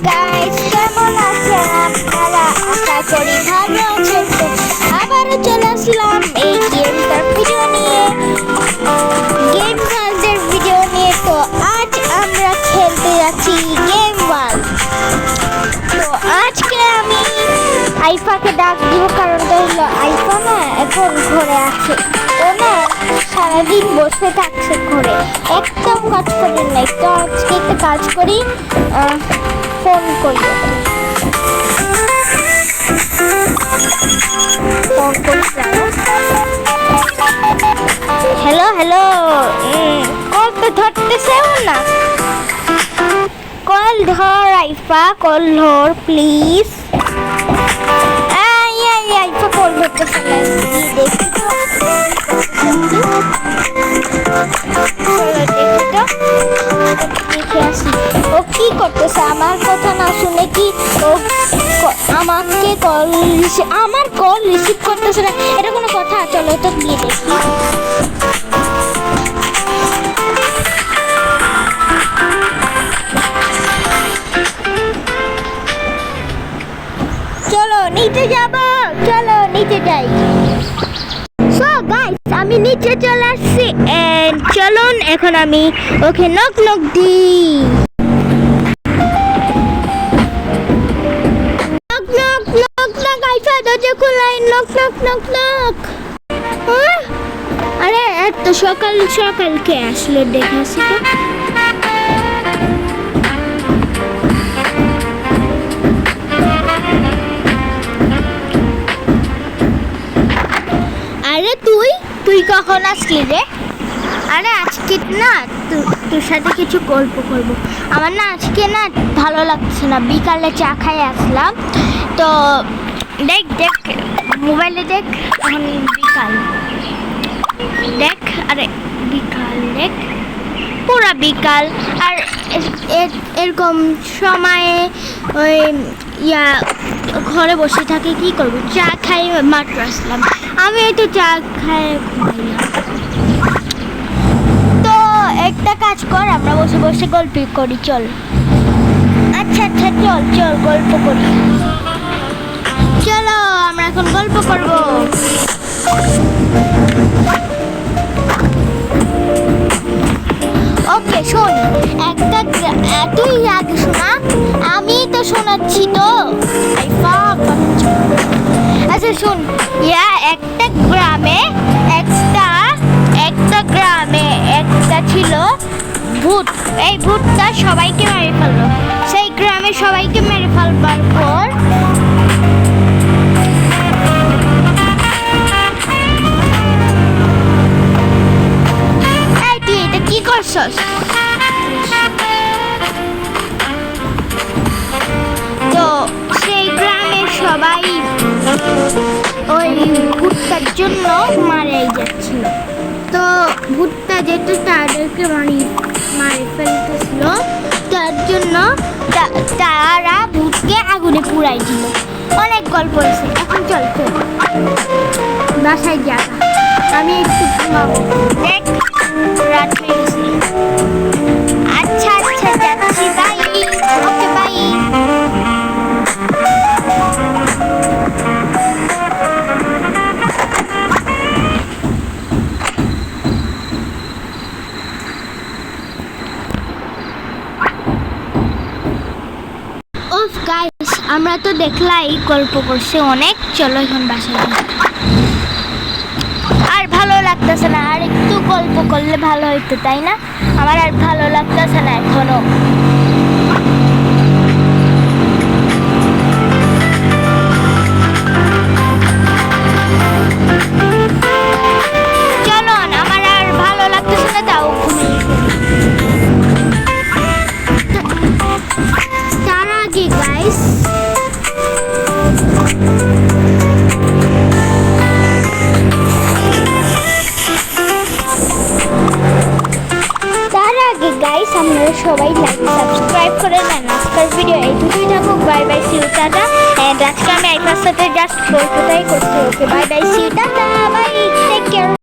Guys, কেমন আছেন আপনারা? আশা করি ভালো আছেন। তো আবারও চলে আসলাম এই গেমটার ভিডিও নিয়ে, গেম ওয়ার্ল্ডের ভিডিও নিয়ে। তো আজ আমরা খেলতে যাচ্ছি গেম ওয়ার্ল্ড। তো আজকে আমি আইফাকে ডাক দিব, কারণটা হলো আইফা না এখন ঘরে আছে। ও না সারাদিন বসে থাকছে ঘরে, একদম কাজ করি নাই। তো আজকে একটা কাজ করি, ফোন করি। ফোন করছিলাম, হ্যালো হ্যালো, কল তো ধরতেছেও না। কল ধর আইফা, কল ধর প্লিজ। আইফা কল ধরতেছে না, দেখি তো দেখে আসি ও কি করতেছে। আমার কথা না শুনে কি ও আমাকে আমার কল রিসিভ করতেছে না? এটা কোনো কথা? চলো তো গিয়ে দেখি। চলো নিচে যাব, চলো নিচে যাই। সো গাইস, আমি নিচে চলে আসছি। এন্ড চলুন এখন আমি ওকে নক নক দিই। Knock knock knock knock, IIFA দরজা খোলাই। Knock knock knock knock. আরে এত সকাল সকাল কে আসলো দেখাছি তো। আরে তুই কখন আসলি রে? আরে আজকে না তোর সাথে কিছু গল্প করবো। আমার না আজকে না ভালো লাগছে না, বিকালে চা খাই আসলাম। তো দেখ দেখ মোবাইলে দেখ, এখন বিকাল দেখ। আরে বিকাল দেখ, পুরা বিকাল। আর এরকম সময়ে ওই ঘরে বসে থাকে, কি করবো? চা খাই মাত্র আসলাম, আমি তো চা খাই ঘুমাইলাম। তো একটা কাজ কর, আমরা বসে বসে গল্প করি, চল। আচ্ছা আচ্ছা, চল চল গল্প করি। চলো আমরা এখন গল্প করবো। ওকে শোন, তুই আগে শোনা, আমি তো শোনাচ্ছি তো। আচ্ছা শোন, একটা গ্রামে একটা ছিল ভূত। এই ভূতটা সবাইকে মেরে ফেললো। সেই গ্রামে সবাইকে মেরে ফেলবার পর তুই এটা কি করছস? তো সেই গ্রামের সবাই ওই ভূতটার জন্য মারাই যাচ্ছিল। তো ভূতটা যেহেতু তাদেরকে মারে ফেলতেছিল, তার জন্য তারা ভূতকে আগুনে পুড়াই দিল। অনেক গল্প হয়েছে, এখন চল বাসায় যা, আমি একটু ঘুমাবো। দেখ রাত হয়ে গেছে। আচ্ছা আচ্ছা যাচ্ছি, বাই। Okay bye. গাইস, আমরা তো দেখলাই গল্প করছে অনেক, চলো এখন বাসায় যাই। আর ভালো লাগতেছে না, আর একটু গল্প করলে ভালো হইতো, তাই না? আমার আর ভালো লাগতেছে না এখনো। চলো, আমার আর ভালো লাগতেছে না, তাও ঘুমিয়ে তার আগে গাইস আপনারা সবাই লাইক সাবস্ক্রাইব করে নেন। আজকের ভিডিও এইটুকুই থাকুক। Bye bye, see you, tata. And আজকে আমি আইফার সাথে জাস্ট গল্পটাই করছি। Okay bye bye, see you, tata, bye, take care.